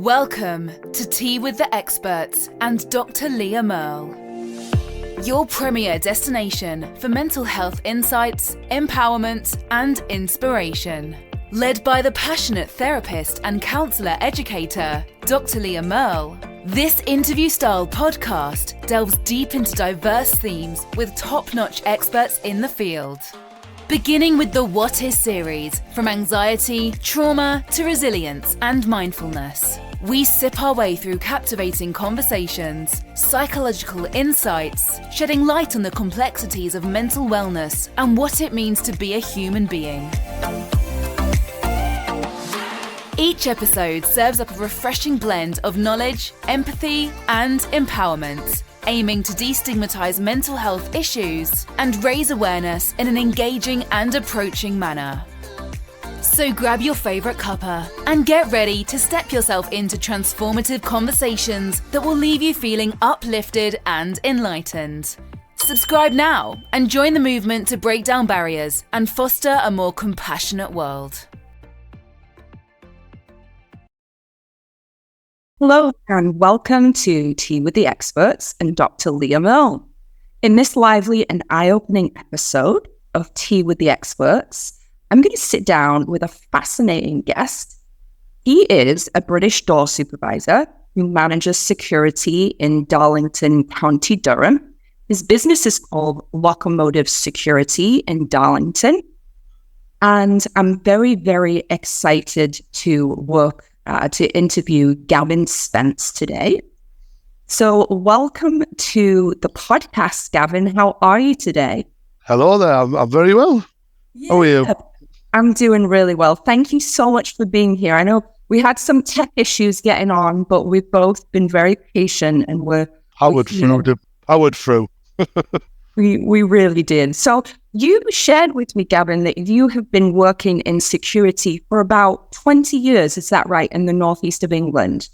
Welcome to Tea with the Experts and Dr. Leah Merle, your premier destination for mental health insights, empowerment, and inspiration. Led by the passionate therapist and counsellor educator, Dr. Leah Merle, this interview-style podcast delves deep into diverse themes with top-notch experts in the field. Beginning with the What Is series, from anxiety, trauma to resilience and mindfulness. We sip our way through captivating conversations, psychological insights, shedding light on the complexities of mental wellness and what it means to be a human being. Each episode serves up a refreshing blend of knowledge, empathy, and empowerment, aiming to destigmatize mental health issues and raise awareness in an engaging and approaching manner. So grab your favorite cuppa and get ready to step yourself into transformative conversations that will leave you feeling uplifted and enlightened. Subscribe now and join the movement to break down barriers and foster a more compassionate world. Hello and welcome to Tea with the Experts and Dr. Leah Merle. In this lively and eye-opening episode of Tea with the Experts, I'm going to sit down with a fascinating guest. He is a British Door Supervisor who manages security in Darlington, County Durham. His business is called Locomotive Security in Darlington. And I'm very, very excited to interview Gavin Spence today. So welcome to the podcast, Gavin. How are you today? Hello there. I'm very well. Yeah. How are you? I'm doing really well. Thank you so much for being here. I know we had some tech issues getting on, but we've both been very patient and we're powered through. We really did. So you shared with me, Gavin, that you have been working in security for about 20 years. Is that right? In the northeast of England?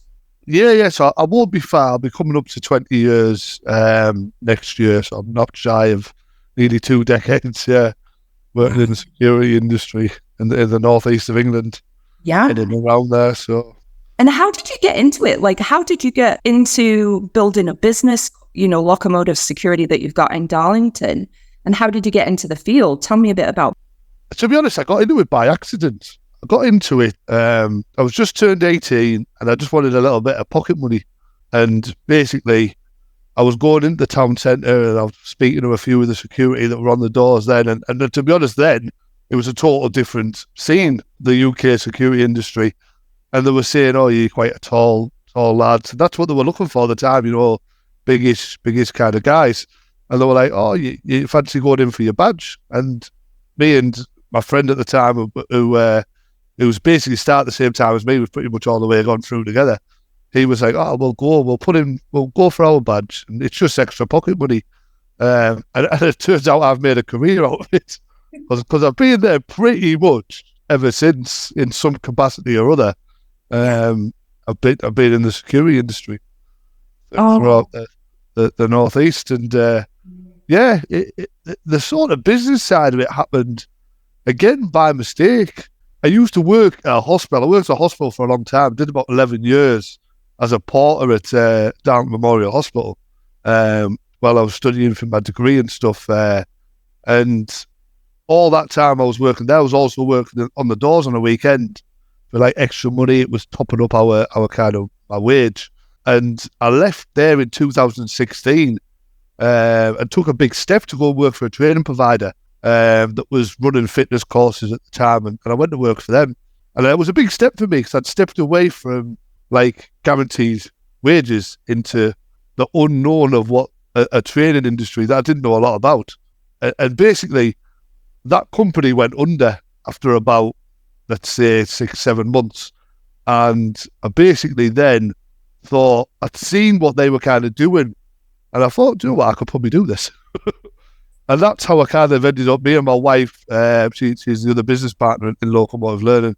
Yeah. So I won't be far. I'll be coming up to 20 years next year. So I'm not shy of nearly 2 decades. Yeah. Working in the security industry in the northeast of England. Yeah. And around there. So. And how did you get into it? Like, how did you get into building a business, Locomotive Security that you've got in Darlington? And how did you get into the field? Tell me a bit about. To be honest, I got into it by accident. I got into it. I was just turned 18 and I just wanted a little bit of pocket money. And basically, I was going into the town centre and I was speaking to a few of the security that were on the doors then. And to be honest, then it was a total different scene, the UK security industry. And they were saying, "Oh, you're quite a tall lad." So that's what they were looking for at the time, biggest kind of guys. And they were like, "Oh, you fancy going in for your badge?" And me and my friend at the time, who was basically started at the same time as me, was pretty much all the way gone through together. He was like, "Oh, we'll go for our badge, and it's just extra pocket money." And it turns out I've made a career out of it because I've been there pretty much ever since in some capacity or other. I've been in the security industry throughout the northeast, and the sort of business side of it happened again by mistake. I used to work at a hospital. I worked at a hospital for a long time. Did about 11 years as a porter at Darlington Memorial Hospital while I was studying for my degree and stuff. And all that time I was working there, I was also working on the doors on a weekend for like extra money. It was topping up our kind of my wage. And I left there in 2016 and took a big step to go work for a training provider that was running fitness courses at the time. And I went to work for them. And it was a big step for me because I'd stepped away from like guaranteed wages into the unknown of what a training industry that I didn't know a lot about. And basically, that company went under after about, let's say, 6-7 months. And I basically then thought, I'd seen what they were kind of doing. And I thought, do you know what, I could probably do this. And that's how I kind of ended up, me and my wife, she's the other business partner in Locomotive Learning.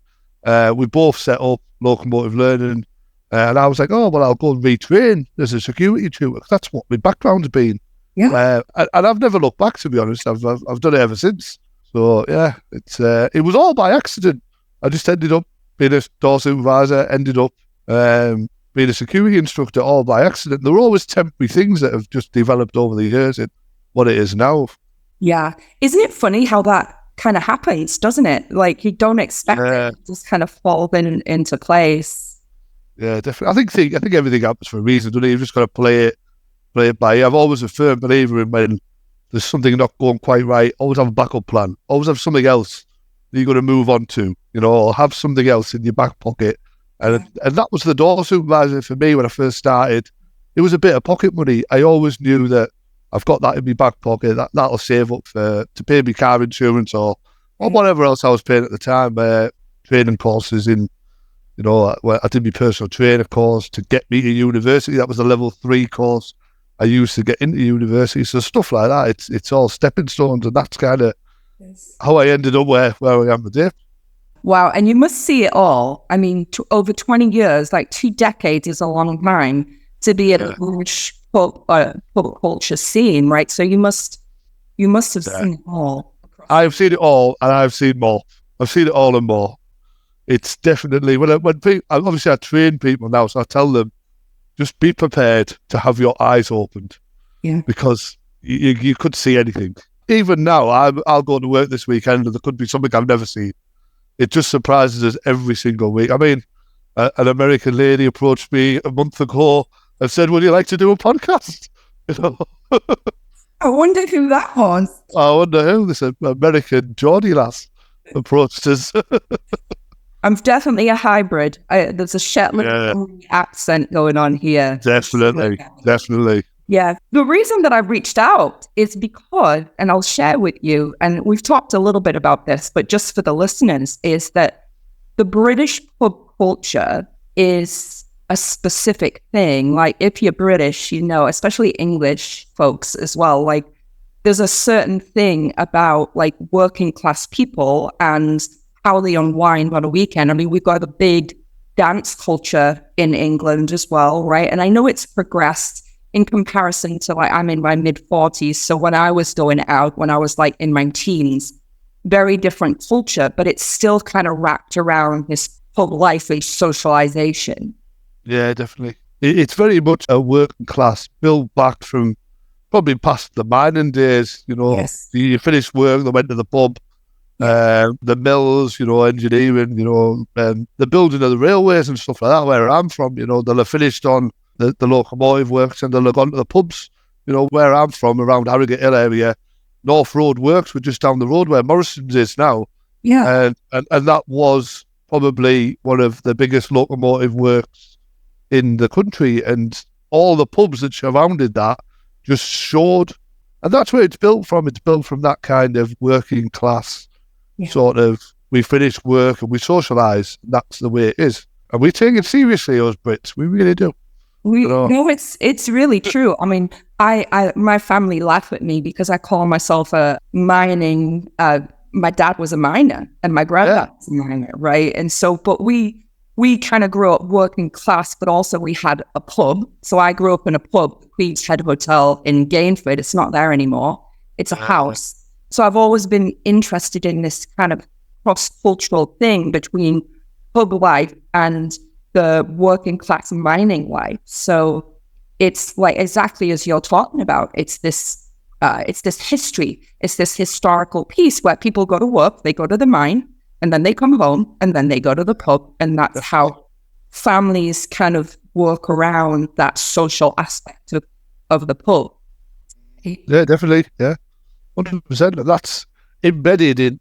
We both set up Locomotive Learning. And I was like, oh, well, I'll go and retrain as a security tutor. That's what my background's been. Yeah. And I've never looked back, to be honest. I've done it ever since. So, yeah, it was all by accident. I just ended up being a door supervisor, ended up being a security instructor all by accident. There were always temporary things that have just developed over the years in what it is now. Yeah. Isn't it funny how that kind of happens, doesn't it? Like, you don't expect it, just kind of falls into place. Yeah, definitely. I think everything happens for a reason, don't you? You've just got to play it by ear. I've always a firm believer in when there's something not going quite right, always have a backup plan. Always have something else that you're going to move on to, or have something else in your back pocket. And that was the door supervisor for me when I first started. It was a bit of pocket money. I always knew that I've got that in my back pocket. That'll save up to pay my car insurance or whatever else I was paying at the time. Training courses in, where I did my personal trainer course to get me to university. That was a level 3 course I used to get into university. So stuff like that. It's all stepping stones, and that's kind of how I ended up where I am today. Wow. And you must see it all. I mean, over 20 years, like 2 decades is a long time to be at a huge pop culture scene, right? So you must have seen it all. I've seen it all, and I've seen more. I've seen it all and more. It's definitely, when people, obviously I train people now, so I tell them, just be prepared to have your eyes opened. Yeah. Because you could see anything. Even now, I'll go to work this weekend and there could be something I've never seen. It just surprises us every single week. I mean, an American lady approached me a month ago and said, would you like to do a podcast? I wonder who that was. I wonder who this American Geordie lass approached us. I'm definitely a hybrid. There's a Shetland accent going on here. Definitely. Yeah. The reason that I reached out is because, and I'll share with you, and we've talked a little bit about this, but just for the listeners, is that the British pub culture is a specific thing. Like, if you're British, especially English folks as well, like, there's a certain thing about like working class people and how they unwind on a weekend. I mean, we've got a big dance culture in England as well, right? And I know it's progressed in comparison to, like, I'm in my mid-40s. So when I was going out, when I was like in my teens, very different culture, but it's still kind of wrapped around this pub life and socialization. Yeah, definitely. It's very much a working class built back from probably past the mining days. Yes. You finished work, they went to the pub. The mills, engineering, the building of the railways and stuff like that, where I'm from, they'll have finished on the locomotive works and they'll have gone to the pubs, where I'm from, around Harrogate Hill area. North Road Works were just down the road where Morrison's is now. Yeah. And that was probably one of the biggest locomotive works in the country, and all the pubs that surrounded that just showed, and that's where it's built from. It's built from that kind of working class sort of, we finish work and we socialise. That's the way it is. And we take it seriously, us Brits. We really do. No, it's really true. I mean, my family laugh at me because I call myself a mining, my dad was a miner and my granddad was a miner, right? And so, but we kind of grew up working class, but also we had a pub. So I grew up in a pub, Queen's Head Hotel in Gainford. It's not there anymore. It's a house. So I've always been interested in this kind of cross-cultural thing between pub life and the working class mining life. So it's like exactly as you're talking about. It's this history. It's this historical piece where people go to work, they go to the mine, and then they come home, and then they go to the pub, and that's how families kind of work around that social aspect of the pub. Yeah, definitely. Yeah, 100%. That's embedded in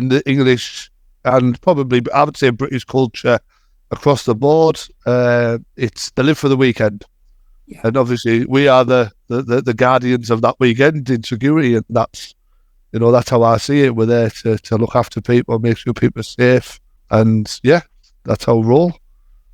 the English and probably, I would say, British culture across the board. It's they live for the weekend, and obviously we are the guardians of that weekend in security, and that's how I see it. We're there to look after people, make sure people are safe, and that's how we roll.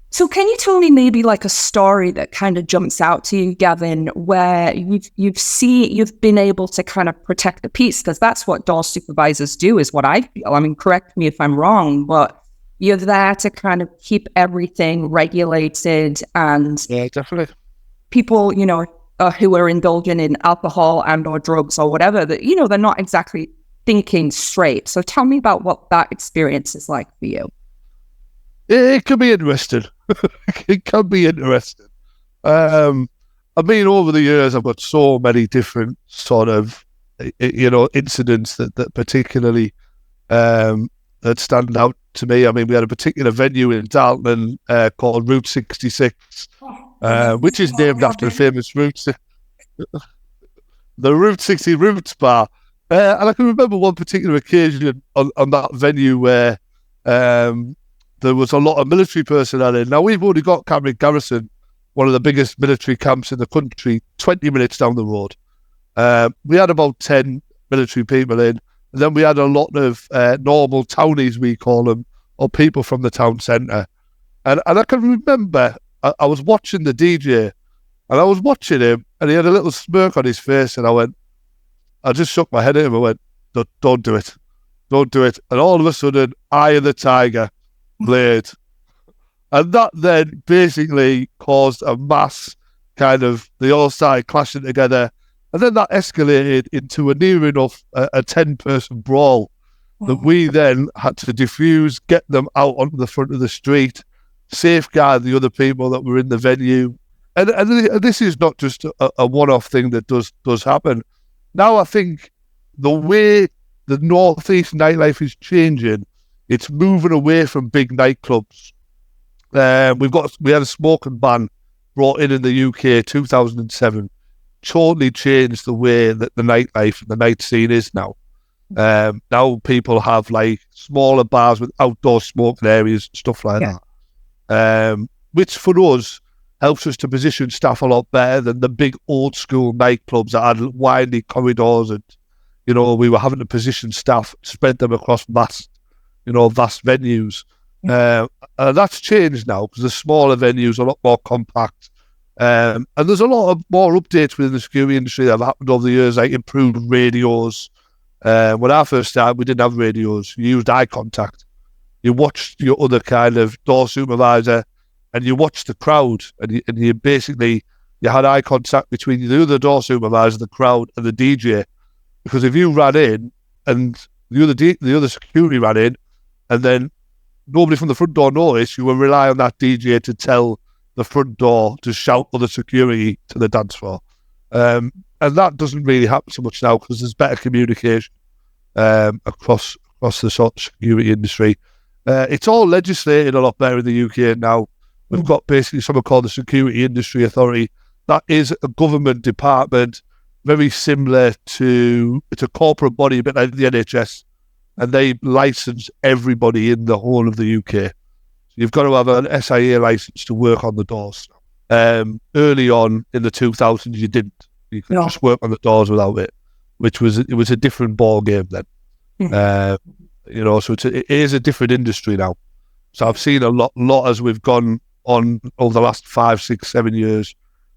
So can you tell me maybe like a story that kind of jumps out to you, Gavin, where you've been able to kind of protect the peace? Because that's what door supervisors do, is what I feel. I mean, correct me if I'm wrong, but you're there to kind of keep everything regulated, and definitely people, who are indulging in alcohol and or drugs or whatever, that, they're not exactly thinking straight. So tell me about what that experience is like for you. it can be interesting. It can be interesting. I mean, over the years, I've got so many different sort of, incidents that particularly that stand out to me. I mean, we had a particular venue in Darlington called Route 66, which is named after the famous the Route 60 Roots Bar. And I can remember one particular occasion on that venue where there was a lot of military personnel in. Now, we've already got Cambric Garrison, one of the biggest military camps in the country, 20 minutes down the road. We had about 10 military people in, and then we had a lot of normal townies, we call them, or people from the town centre. And I can remember I was watching the DJ, and I was watching him, and he had a little smirk on his face, and I just shook my head at him and went, don't do it. Don't do it. And all of a sudden, Eye of the Tiger played. And that then basically caused a mass kind of, they all started clashing together. And then that escalated into a near enough a 10-person brawl that we then had to diffuse, get them out onto the front of the street, safeguard the other people that were in the venue. And this is not just a one-off thing that does happen. Now I think the way the Northeast nightlife is changing, it's moving away from big nightclubs. We had a smoking ban brought in the UK 2007, totally changed the way that the nightlife and the night scene is now. Now people have like smaller bars with outdoor smoking areas, stuff like that, which for us helps us to position staff a lot better than the big old school nightclubs that had windy corridors, and we were having to position staff, spread them across vast venues. And that's changed now because the smaller venues are a lot more compact. And there's a lot of more updates within the security industry that have happened over the years, like improved radios. When I first started, we didn't have radios. You used eye contact. You watched your other kind of door supervisor, and you watched the crowd, and you basically had eye contact between the other door supervisor, the crowd, and the DJ. Because if you ran in and the other security ran in, and then nobody from the front door noticed, you would rely on that DJ to tell the front door to shout other security to the dance floor. And that doesn't really happen so much now because there's better communication across the sort of security industry. It's all legislated a lot better in the UK now. We've got basically something called the Security Industry Authority. That is a government department, very similar to, it's a corporate body, a bit like the NHS, and they license everybody in the whole of the UK. So you've got to have an SIA license to work on the doors. Early on in the 2000s, you didn't. You could just work on the doors without it, it was a different ball game then. So it is a different industry now. So I've seen a lot as we've gone on over the last 5, 6, 7 years.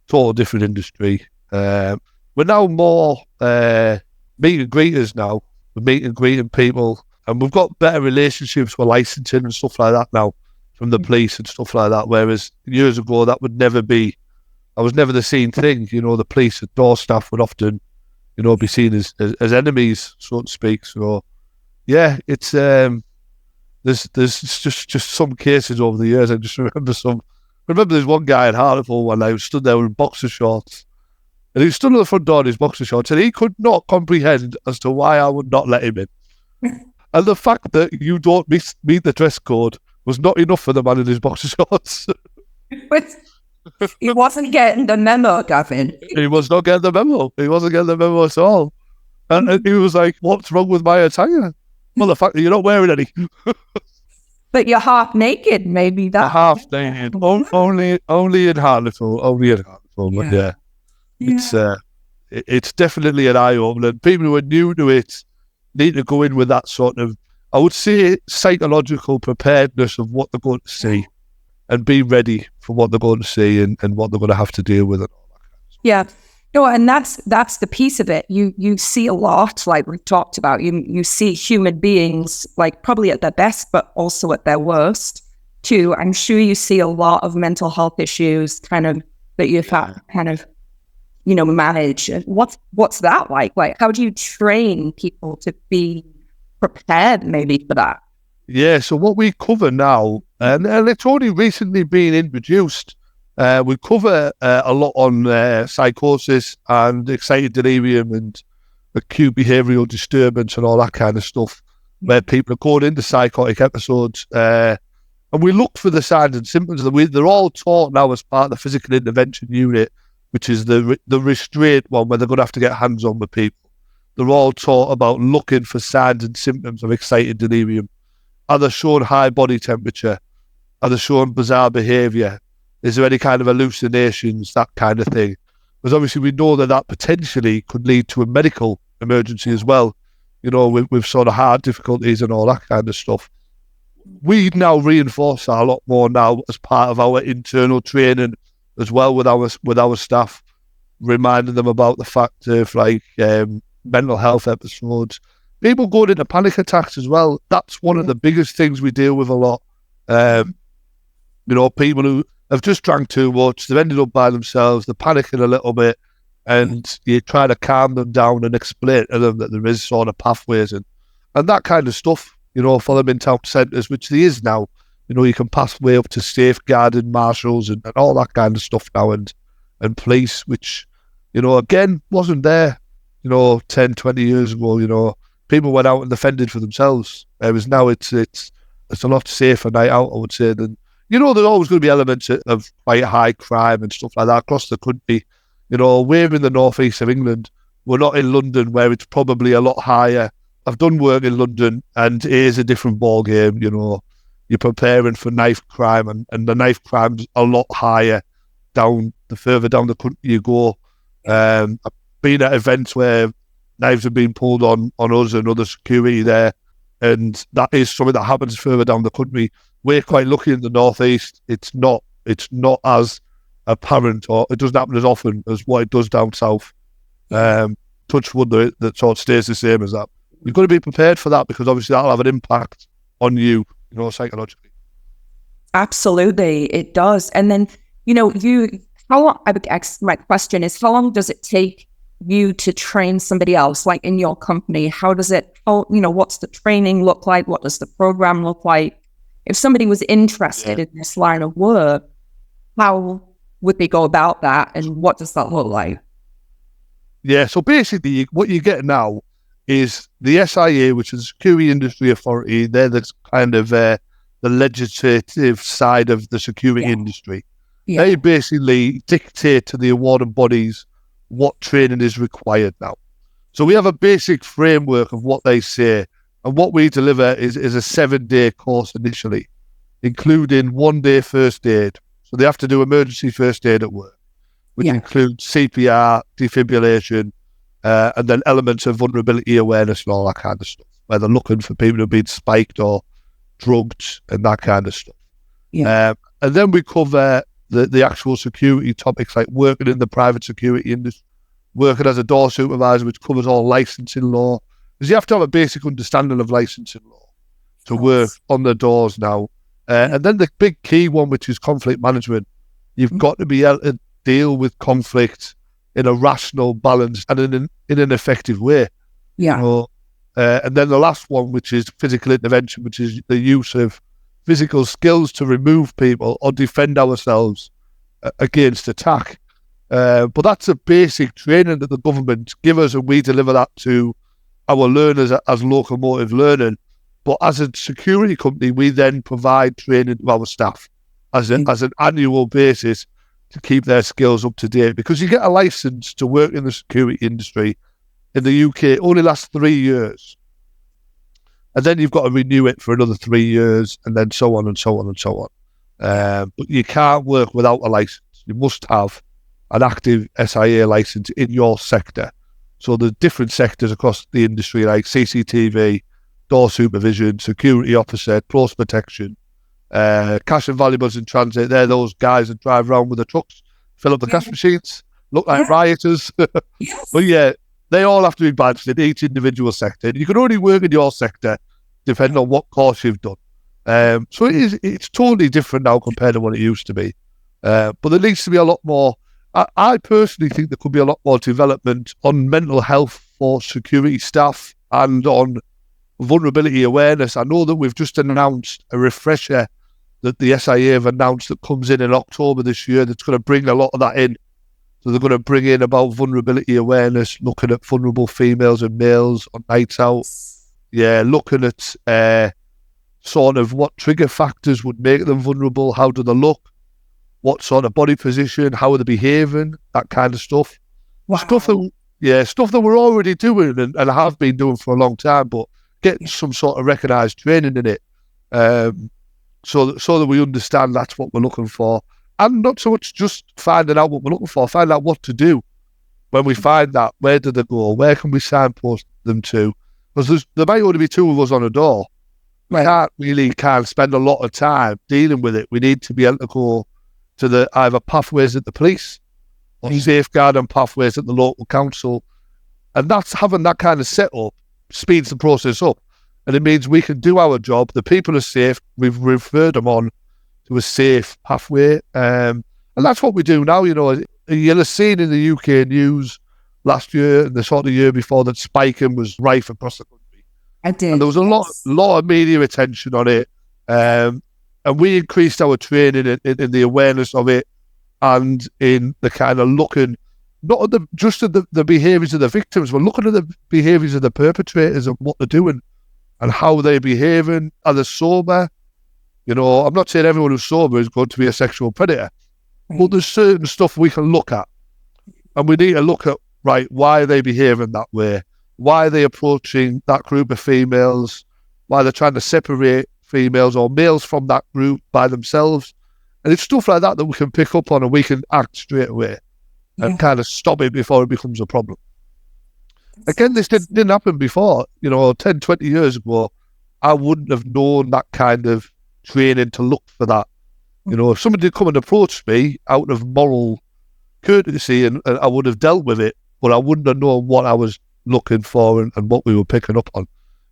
Total different industry. We're now more meet and greeters now. We're meet and greeting people, and we've got better relationships with licensing and stuff like that now from the police and stuff like that. Whereas years ago, that would never be. I was never the same thing. The police and door staff would often, be seen as enemies, so to speak. So, yeah, it's there's just some cases over the years. I just remember there's one guy in Hartlepool one night who stood there in boxer shorts, and he stood at the front door in his boxer shorts, and he could not comprehend as to why I would not let him in. And the fact that you don't meet the dress code was not enough for the man in his boxer shorts. But he wasn't getting the memo, Gavin. He was not getting the memo. He wasn't getting the memo at all. And he was like, "What's wrong with my attire?" Well, the fact that you're not wearing any. But you're half naked, maybe that. Half naked. Only in Hartlepool. Only in Hartlepool. But yeah. It's definitely an eye opener. People who are new to it need to go in with that sort of, I would say, psychological preparedness of what they're going to see, and be ready for what they're going to see and what they're going to have to deal with. Yeah. No, and that's the piece of it. You see a lot, like we talked about. You see human beings, like probably at their best, but also at their worst too. I'm sure you see a lot of mental health issues, kind of that you've had, kind of, manage. What's that like? Like, how do you train people to be prepared, maybe for that? Yeah. So what we cover now and it's only recently been introduced. We cover a lot on psychosis and excited delirium and acute behavioural disturbance and all that kind of stuff, where people are going into psychotic episodes. And we look for the signs and symptoms. They're all taught now as part of the physical intervention unit, which is the restraint one, where they're going to have to get hands-on with people. They're all taught about looking for signs and symptoms of excited delirium. Are they showing high body temperature? Are they showing bizarre behaviour? Is there any kind of hallucinations, that kind of thing? Because obviously we know that potentially could lead to a medical emergency as well, with sort of heart difficulties and all that kind of stuff. We now reinforce that a lot more now as part of our internal training as well with our staff, reminding them about the fact of mental health episodes. People going into panic attacks as well. That's one of the biggest things we deal with a lot. People who have just drank too much, they've ended up by themselves, they're panicking a little bit, and you try to calm them down and explain to them that there is sort of pathways and that kind of stuff, for them in town centres, which there is now. You can pass way up to safeguarding marshals and all that kind of stuff now, and police, which, again, wasn't there, 10, 20 years ago. People went out and defended for themselves. Whereas now it's a lot safer night out, I would say, than, there's always going to be elements of quite high crime and stuff like that across the country. We're in the northeast of England. We're not in London, where it's probably a lot higher. I've done work in London, and it is a different ball game. You're preparing for knife crime, and the knife crime's a lot higher the further down the country you go. I've been at events where knives have been pulled on us and other security there, and that is something that happens further down the country. We're quite lucky in the northeast. It's not as apparent, or it doesn't happen as often as what it does down south. Touch wood, that sort of stays the same as that. You've got to be prepared for that, because obviously that'll have an impact on you, psychologically. Absolutely, it does. And then, how long, my question is, how long does it take you to train somebody else, like in your company? How does it, what's the training look like? What does the program look like? If somebody was interested in this line of work, how would they go about that? And what does that look like? Yeah, so basically what you get now is the SIA, which is the Security Industry Authority. They're the kind of the legislative side of the security industry. Yeah. They basically dictate to the awarding bodies what training is required now. So we have a basic framework of what they say, and what we deliver is a 7-day course initially, including 1-day first aid. So they have to do emergency first aid at work, which includes CPR, defibrillation, and then elements of vulnerability awareness and all that kind of stuff, where they're looking for people who've been spiked or drugged and that kind of stuff. Yeah. And then we cover the actual security topics, like working in the private security industry, working as a door supervisor, which covers all licensing law, because you have to have a basic understanding of licensing law to work on the doors now. And then the big key one, which is conflict management. You've got to be able to deal with conflict in a rational, balanced, and in an effective way. Yeah. And then the last one, which is physical intervention, which is the use of physical skills to remove people or defend ourselves against attack. But that's a basic training that the government give us, and we deliver that to our learners as locomotive learning. But as a security company, we then provide training to our staff as an annual basis to keep their skills up to date. Because you get a license to work in the security industry in the UK only lasts 3 years. And then you've got to renew it for another 3 years, and then so on and so on and so on. But you can't work without a license. You must have an active SIA license in your sector. So the different sectors across the industry, like CCTV, door supervision, security officer, close protection, cash and valuables in transit, they're those guys that drive around with the trucks, fill up the cash machines, look like rioters. But yeah, they all have to be badged in each individual sector. You can only work in your sector depending on what course you've done. So it's totally different now compared to what it used to be. But there needs to be a lot more. I personally think there could be a lot more development on mental health for security staff and on vulnerability awareness. I know that we've just announced a refresher that the SIA have announced that comes in October this year that's going to bring a lot of that in. So they're going to bring in about vulnerability awareness, looking at vulnerable females and males on nights out. Yeah, looking at sort of what trigger factors would make them vulnerable, how do they look, what sort of body position, how are they behaving, that kind of stuff. Wow. Stuff that we're already doing and have been doing for a long time, but getting some sort of recognised training in it, so that we understand that's what we're looking for, and not so much just finding out what we're looking for, find out what to do when we find that. Where do they go? Where can we signpost them to? Because there might only be two of us on a door. We can't spend a lot of time dealing with it. We need to be able to go to the either pathways at the police or safeguarding pathways at the local council. And that's having that kind of setup speeds the process up. And it means we can do our job. The people are safe. We've referred them on to a safe pathway. And that's what we do now. You know, you'll have seen in the UK news last year and the sort of year before that spiking was rife across the country. I did. And there was a lot of media attention on it. And we increased our training in the awareness of it and in the kind of looking, not at just at the behaviours of the victims, but looking at the behaviours of the perpetrators and what they're doing and how they're behaving. Are they sober? You know, I'm not saying everyone who's sober is going to be a sexual predator, but there's certain stuff we can look at. And we need to look at, right, why are they behaving that way? Why are they approaching that group of females? Why they're trying to separate females or males from that group by themselves? And it's stuff like that that we can pick up on and we can act straight away and kind of stop it before it becomes a problem. Again, this didn't happen before. You know, 10, 20 years ago, I wouldn't have known that kind of training to look for that. You know, if somebody did come and approach me out of moral courtesy and I would have dealt with it, but I wouldn't have known what I was looking for and what we were picking up on.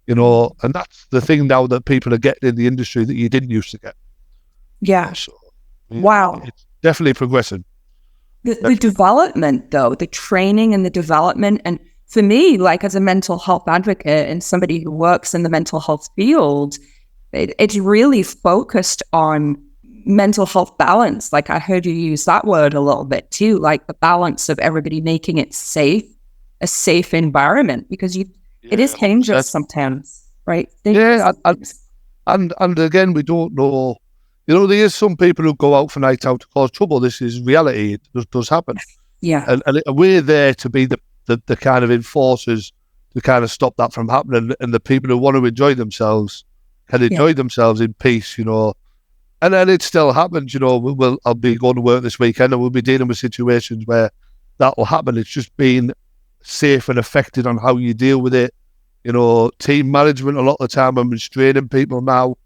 You know, and that's the thing now that people are getting in the industry that you didn't used to get. Yeah. So, wow. It's definitely progressing. The development, though, the training and the development. And for me, like as a mental health advocate and somebody who works in the mental health field, it's really focused on mental health balance. Like I heard you use that word a little bit too, like the balance of everybody making it safe, a safe environment, because it is dangerous sometimes, right? And again, we don't know. You know, there is some people who go out for night out to cause trouble. This is reality. It does happen. Yeah. And we're there to be the kind of enforcers to kind of stop that from happening. And the people who want to enjoy themselves can enjoy themselves in peace, you know. And then it still happens, you know. I'll be going to work this weekend and we'll be dealing with situations where that will happen. It's just being safe and affected on how you deal with it. You know, team management, a lot of the time I'm restraining people now.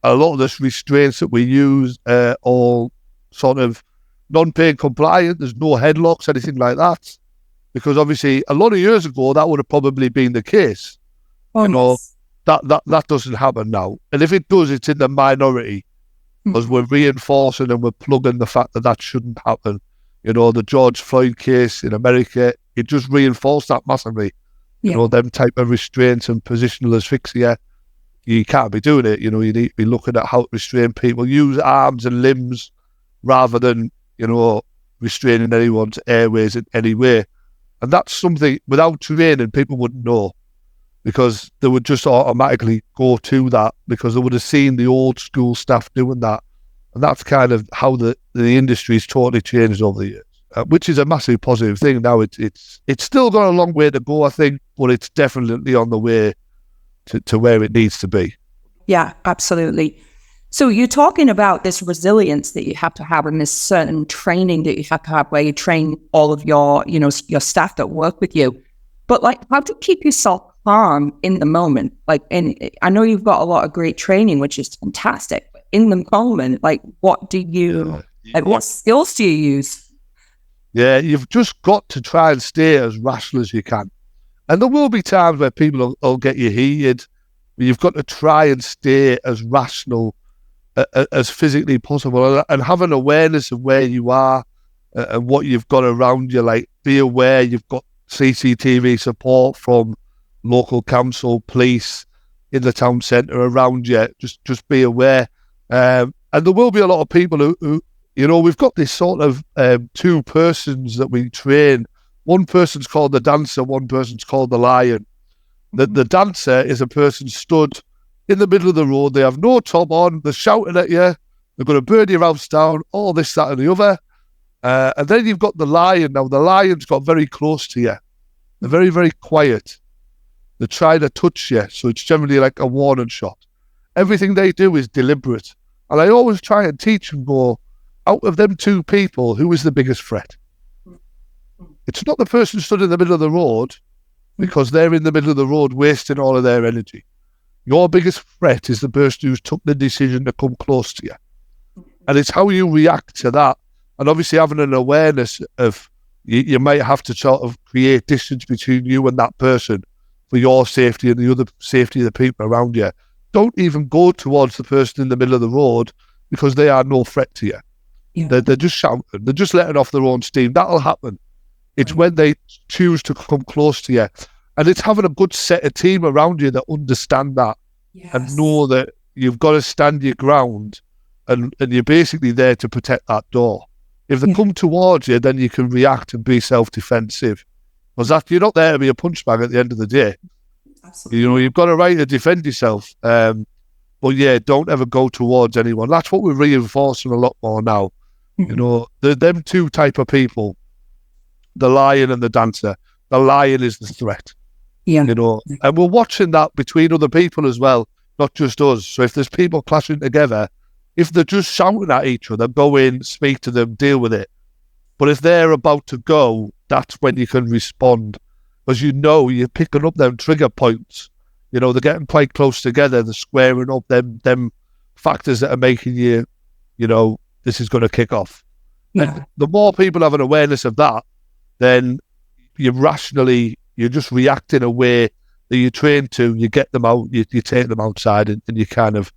A lot of the restraints that we use are all sort of non-pain compliant. There's no headlocks, anything like that. Because obviously a lot of years ago, that would have probably been the case. You know, that doesn't happen now. And if it does, it's in the minority because we're reinforcing and we're plugging the fact that shouldn't happen. You know, the George Floyd case in America, it just reinforced that massively. You know, them type of restraints and positional asphyxia. You can't be doing it. You know, you need to be looking at how to restrain people. Use arms and limbs rather than, you know, restraining anyone's airways in any way. And that's something, without training, people wouldn't know because they would just automatically go to that because they would have seen the old school staff doing that. And that's kind of how the industry's totally changed over the years, which is a massive positive thing. Now it's still got a long way to go, I think, but it's definitely on the way to where it needs to be. Yeah, absolutely. So you're talking about this resilience that you have to have and this certain training that you have to have where you train all of your, you know, your staff that work with you. But like, how to keep yourself calm in the moment? Like, and I know you've got a lot of great training, which is fantastic. But in the moment, like, what do you, like, what skills do you use? Yeah, you've just got to try and stay as rational as you can. And there will be times where people will get you heated. But you've got to try and stay as rational as physically possible and have an awareness of where you are and what you've got around you. Like, be aware you've got CCTV support from local council, police. in the town centre around you. Just be aware. And there will be a lot of people who we've got this sort of two persons that we train. One person's called the dancer, one person's called the lion. The dancer is a person stood in the middle of the road. They have no top on. They're shouting at you. They're going to burn your house down, all this, that, and the other. And then you've got the lion. Now, the lion's got very close to you. They're very, very quiet. They try to touch you, so it's generally like a warning shot. Everything they do is deliberate. And I always try and teach them, go, out of them two people, who is the biggest threat? It's not the person stood in the middle of the road, because they're in the middle of the road wasting all of their energy. Your biggest threat is the person who's took the decision to come close to you. And it's how you react to that. And obviously having an awareness of, you might have to sort of create distance between you and that person for your safety and the other safety of the people around you. Don't even go towards the person in the middle of the road, because they are no threat to you. Yeah. They're just shouting. They're just letting off their own steam. That'll happen. It's when they choose to come close to you. And it's having a good set of team around you that understand that and know that you've got to stand your ground, and you're basically there to protect that door. If they come towards you, then you can react and be self-defensive. Because you're not there to be a punch bag at the end of the day. Absolutely. You've got a right to defend yourself. But yeah, don't ever go towards anyone. That's what we're reinforcing a lot more now. Them two type of people, the lion and the dancer. The lion is the threat. Yeah. And we're watching that between other people as well, not just us. So if there's people clashing together, if they're just shouting at each other, go in, speak to them, deal with it. But if they're about to go, that's when you can respond. Because you're picking up them trigger points. They're getting quite close together. They're squaring up them factors that are making you, this is going to kick off. Yeah. And the more people have an awareness of that, then you're just react in a way that you're trained to. You get them out, you take them outside, and you kind of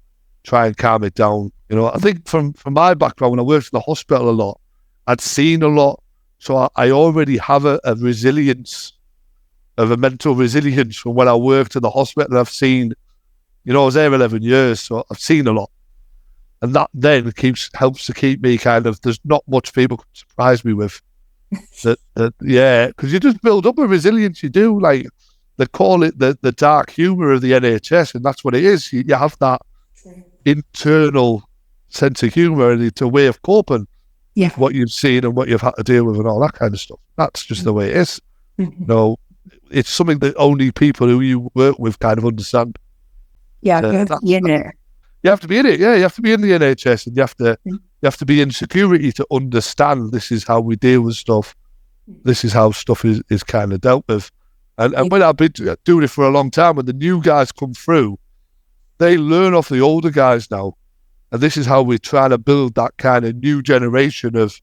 try and calm it down. I think from my background, when I worked in the hospital a lot, I'd seen a lot. So I already have a resilience, of a mental resilience from when I worked in the hospital. I've seen, I was there 11 years, so I've seen a lot. And that then helps to keep me kind of, there's not much people can surprise me with. Because you just build up a resilience. You do, like, they call it the dark humour of the NHS, and that's what it is. You have that internal sense of humour, and it's a way of coping. Yeah. What you've seen and what you've had to deal with and all that kind of stuff. That's just the way it is. It's something that only people who you work with kind of understand. Yeah, you have to be in it. You have to be in it, yeah. You have to be in the NHS, and you have to be in security to understand this is how we deal with stuff. This is how stuff is kind of dealt with. And when I've been doing it for a long time, when the new guys come through, they learn off the older guys now. And this is how we're trying to build that kind of new generation of,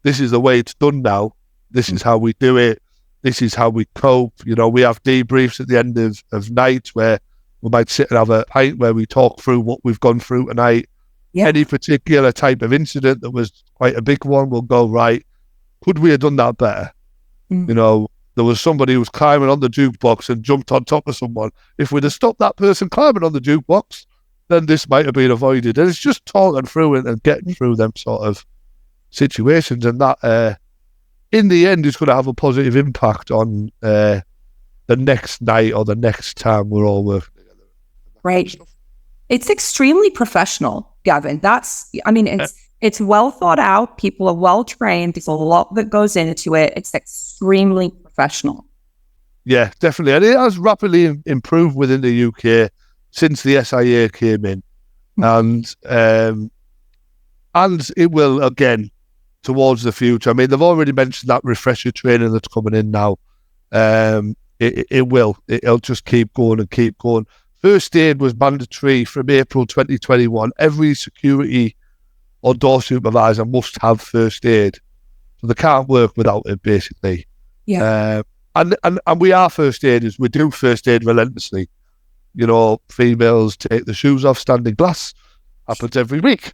this is the way it's done now. This is how we do it. This is how we cope. We have debriefs at the end of night where we might sit and have a pint where we talk through what we've gone through tonight. Yeah. Any particular type of incident that was quite a big one, we'll go, right, could we have done that better? There was somebody who was climbing on the jukebox and jumped on top of someone. If we'd have stopped that person climbing on the jukebox, then this might have been avoided. And it's just talking through it and getting through them sort of situations. And that, in the end, is going to have a positive impact on the next night or the next time we're all working together. Right. It's extremely professional, Gavin. It's well thought out. People are well trained. There's a lot that goes into it. It's extremely professional. Yeah, definitely. And it has rapidly improved within the UK since the SIA came in. And it will again towards the future. I mean, they've already mentioned that refresher training that's coming in now. It'll just keep going and keep going. First aid was mandatory from April 2021. Every security or door supervisor must have first aid. So they can't work without it, basically. Yeah. And we are first aiders. We do first aid relentlessly. Females take the shoes off standing glass. Happens every week.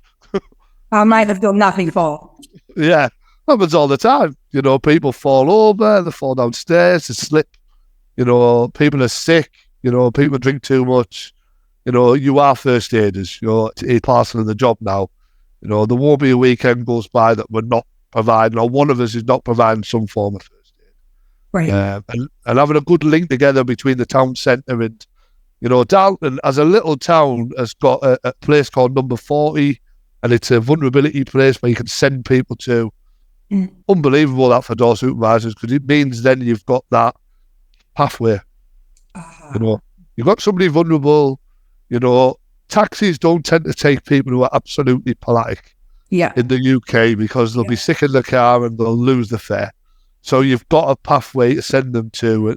I might have done nothing for. Yeah. Happens all the time. People fall over, they fall downstairs, they slip. People are sick. People drink too much. you are first aiders. It's part of the job now. There won't be a weekend goes by that we're not providing, or one of us is not providing some form of first aid. Right. And having a good link together between the town centre and, Darlington, as a little town, has got a place called Number 40, and it's a vulnerability place where you can send people to. Unbelievable that for door supervisors, because it means then you've got that pathway. You've got somebody vulnerable. Taxis don't tend to take people who are absolutely polatic in the UK, because they'll be sick in the car and they'll lose the fare. So you've got a pathway to send them to.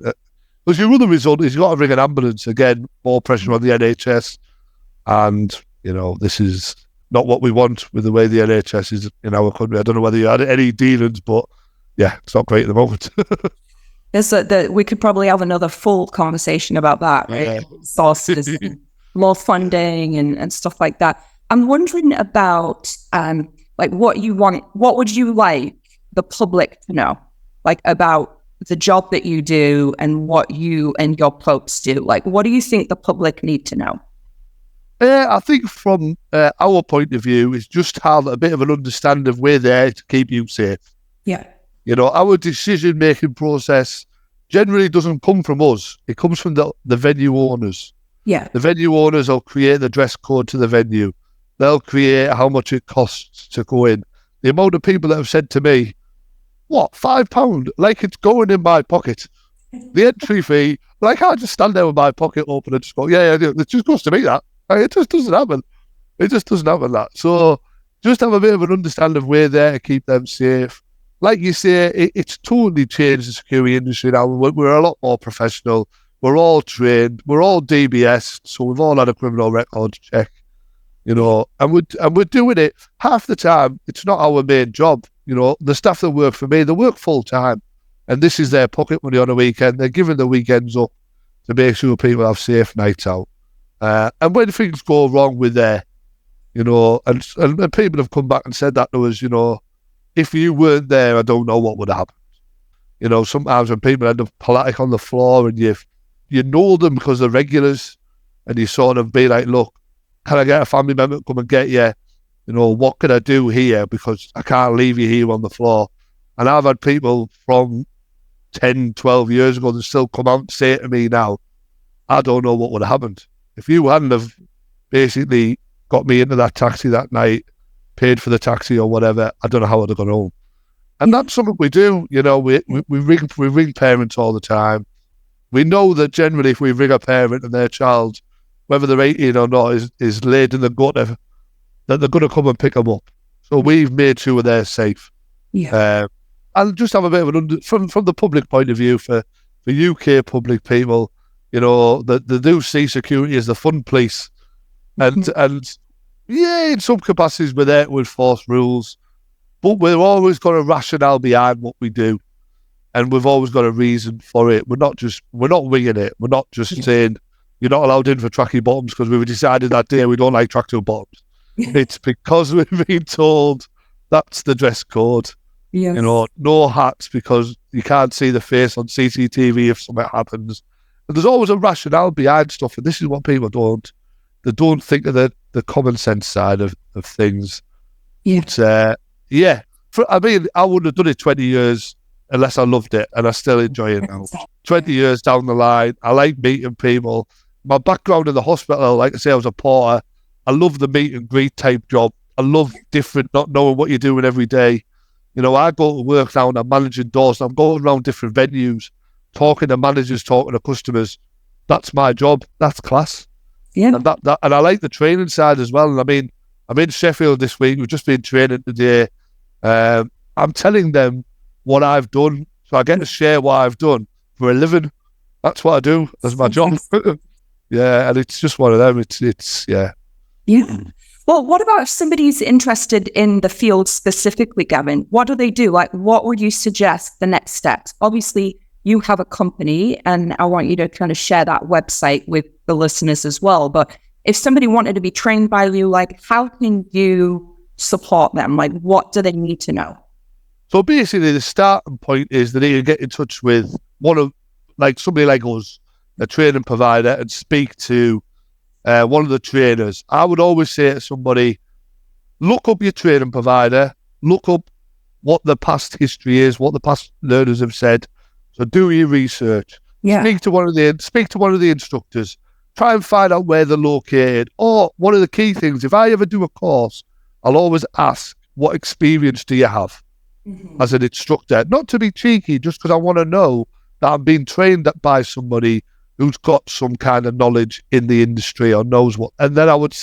Because your other result is you've got to bring an ambulance. Again, more pressure on the NHS. And, this is not what we want with the way the NHS is in our country. I don't know whether you had any dealings, but yeah, it's not great at the moment. We could probably have another full conversation about that, right? Yeah. Sources, more funding and stuff like that. I'm wondering about what you want. What would you like the public to know, about the job that you do and what you and your folks do? What do you think the public need to know? I think from our point of view, is just have a bit of an understanding of we're there to keep you safe. Yeah. Our decision-making process generally doesn't come from us. It comes from the venue owners. Yeah. The venue owners will create the dress code to the venue. They'll create how much it costs to go in. The amount of people that have said to me, what, £5? Like it's going in my pocket. The entry fee, I just stand there with my pocket open and just go, yeah, it just goes to me that. It just doesn't happen. It just doesn't happen that. So just have a bit of an understanding of we're there to keep them safe. Like you say, it's totally changed the security industry now. We're a lot more professional. We're all trained. We're all DBS, so we've all had a criminal record check, and we're doing it. Half the time, it's not our main job. The staff that work for me, they work full time, and this is their pocket money on a weekend. They're giving the weekends up to make sure people have safe nights out. And when things go wrong with and people have come back and said that to us, if you weren't there, I don't know what would happen. Sometimes when people end up polatic on the floor and you know them because they're regulars, and you sort of be like, look, can I get a family member to come and get you? What can I do here? Because I can't leave you here on the floor. And I've had people from 10, 12 years ago that still come out and say to me now, I don't know what would have happened. If you hadn't have basically got me into that taxi that night, paid for the taxi or whatever, I don't know how I'd have gone home. And that's something we do. We ring parents all the time. We know that generally if we ring a parent and their child, whether they're 18 or not, is laid in the gutter, that they're going to come and pick them up. So we've made sure they're safe. Yeah. And just have a bit of from the public point of view, for UK public people, that they do see security as the fun police. And yeah, in some capacities we're there to enforce rules, but we've always got a rationale behind what we do, and we've always got a reason for it. We're not winging it. We're not just saying you're not allowed in for tracky bottoms because we decided that day we don't like tracksuit bottoms. It's because we've been told that's the dress code. Yes. No hats because you can't see the face on CCTV if something happens. And there's always a rationale behind stuff, and this is what people don't. They don't think of the common sense side of things. Yeah. But, I wouldn't have done it 20 years unless I loved it, and I still enjoy it now. 20 years down the line, I like meeting people. My background in the hospital, like I say, I was a porter. I love the meet and greet type job. I love different, not knowing what you're doing every day. I go to work now and I'm managing doors. I'm going around different venues, talking to managers, talking to customers. That's my job. That's class. Yeah. And I like the training side as well. And I'm in Sheffield this week. We've just been training today. I'm telling them what I've done. So I get to share what I've done for a living. That's what I do. That's my job. Yeah. And it's just one of them. It's yeah. Yeah. Well, what about if somebody's interested in the field specifically, Gavin? What do they do? What would you suggest the next steps? Obviously, you have a company, and I want you to kind of share that website with the listeners as well. But if somebody wanted to be trained by you, how can you support them? What do they need to know? So basically, the starting point is that you get in touch with somebody like us, a training provider, and speak to one of the trainers, I would always say to somebody, look up your training provider, look up what the past history is, what the past learners have said. So do your research. Yeah. Speak to one of the instructors. Try and find out where they're located. Or one of the key things, if I ever do a course, I'll always ask, what experience do you have as an instructor? Not to be cheeky, just because I want to know that I'm being trained by somebody who's got some kind of knowledge in the industry or knows what. And then I would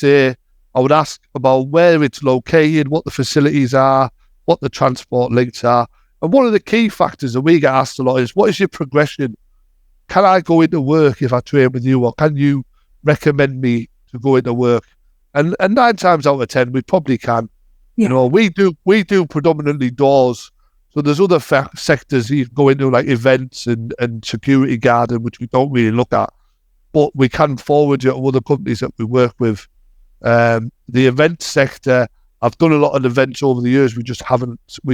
ask about where it's located, what the facilities are, what the transport links are. And one of the key factors that we get asked a lot is, what is your progression? Can I go into work if I train with you, or can you recommend me to go into work? And 9 times out of 10, we probably can. Yeah. You know, we do predominantly doors. So there's other sectors you can go into, like events and security guarding, which we don't really look at. But we can forward you to other companies that we work with. The event sector, I've done a lot of events over the years. We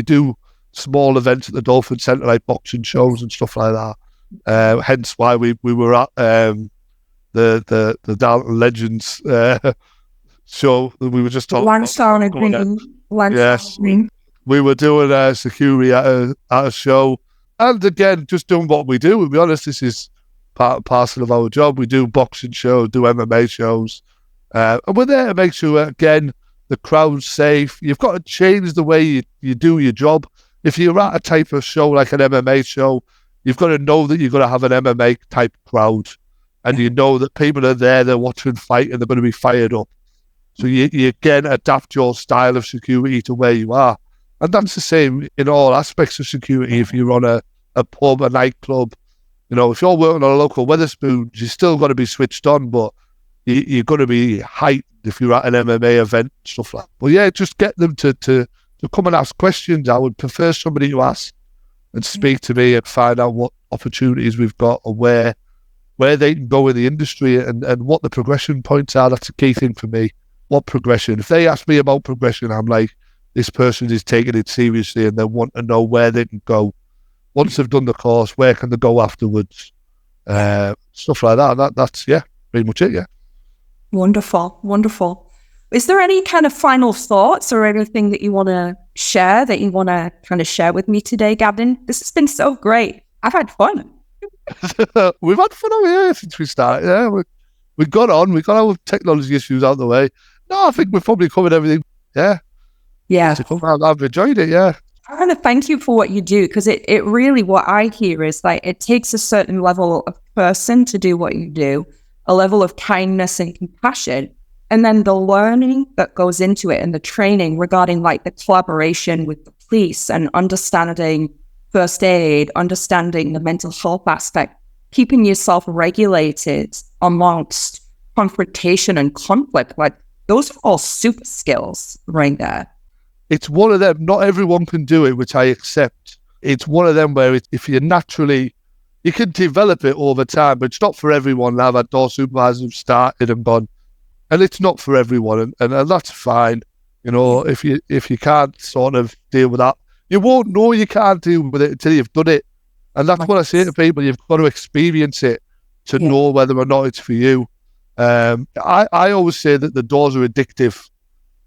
do small events at the Dolphin Centre, like boxing shows and stuff like that. Hence why we were at the Darlington Legends show that we were just talking about. Yes, we were doing security at a show. And again, just doing what we do. To be honest, this is part and parcel of our job. We do boxing shows, do MMA shows. And we're there to make sure, again, the crowd's safe. You've got to change the way you do your job. If you're at a type of show like an MMA show, you've got to know that you're going to have an MMA type crowd. And you know that people are there, they're watching fight, and they're going to be fired up. So you again adapt your style of security to where you are. And that's the same in all aspects of security. If you're on a pub, a nightclub, you know, if you're working on a local Wetherspoons, you're still got to be switched on, but you're going to be heightened if you're at an MMA event, stuff like that. But yeah, just get them to come and ask questions. I would prefer somebody to ask and speak to me and find out what opportunities we've got or where they can go in the industry and what the progression points are. That's a key thing for me. What progression? If they ask me about progression, I'm like, this person is taking it seriously and they want to know where they can go. Once they've done the course, where can they go afterwards? Stuff like that. That's pretty much it, yeah. Wonderful. Is there any kind of final thoughts or anything that you want to share, that you want to kind of share with me today, Gavin? This has been so great. I've had fun. We've had fun over here since we started. Yeah, we got on. We got our technology issues out of the way. No, I think we've probably covered everything. Yeah. I've enjoyed it. Yeah. I want to thank you for what you do, because it really, what I hear is like, it takes a certain level of person to do what you do, a level of kindness and compassion, and then the learning that goes into it and the training regarding like the collaboration with the police and understanding first aid, understanding the mental health aspect, keeping yourself regulated amongst confrontation and conflict. Like, those are all super skills right there. It's one of them. Not everyone can do it, which I accept. It's one of them where if you naturally, you can develop it over time, but it's not for everyone. I've had door supervisors who've started and gone, and it's not for everyone, and that's fine. You know, if you can't sort of deal with that, you won't know you can't deal with it until you've done it. And that's what I say to people: you've got to experience it to know whether or not it's for you. I always say that the doors are addictive,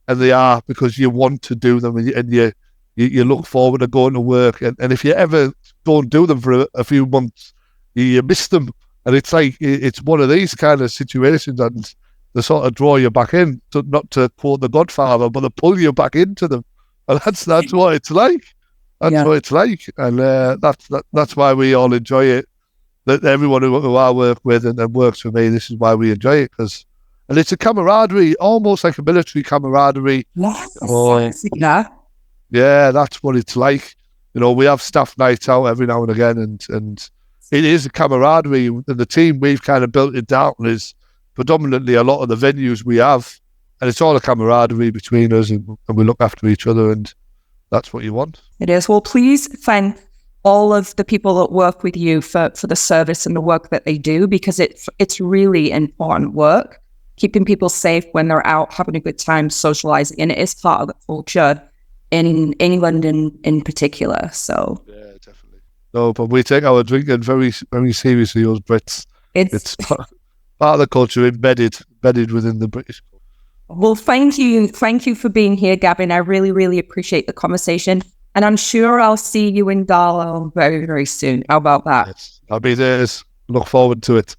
and they are, because you want to do them, and you look forward to going to work. And if you ever don't do them for a few months, you miss them. And it's like, it's one of these kind of situations, and they sort of draw you back in, not to quote The Godfather, but they pull you back into them. And that's what it's like. That's what it's like. And that's why we all enjoy it. That everyone who I work with and works for me, this is why we enjoy it, and it's a camaraderie, almost like a military camaraderie. Yeah, that's what it's like. You know, we have staff nights out every now and again, and it is a camaraderie. And the team we've kind of built it down is predominantly a lot of the venues we have, and it's all a camaraderie between us, and we look after each other, and that's what you want. It is. Well, please thank all of the people that work with you for the service and the work that they do, because it's really important work, keeping people safe when they're out having a good time socializing, and it is part of the culture in England in particular. So yeah, definitely. No, but we take our drinking very, very seriously, us Brits. It's part of the culture, embedded within the British culture. Well, thank you for being here, Gavin. I really, really appreciate the conversation, and I'm sure I'll see you in Darlington very, very soon. How about that? Yes. I'll be there. Look forward to it.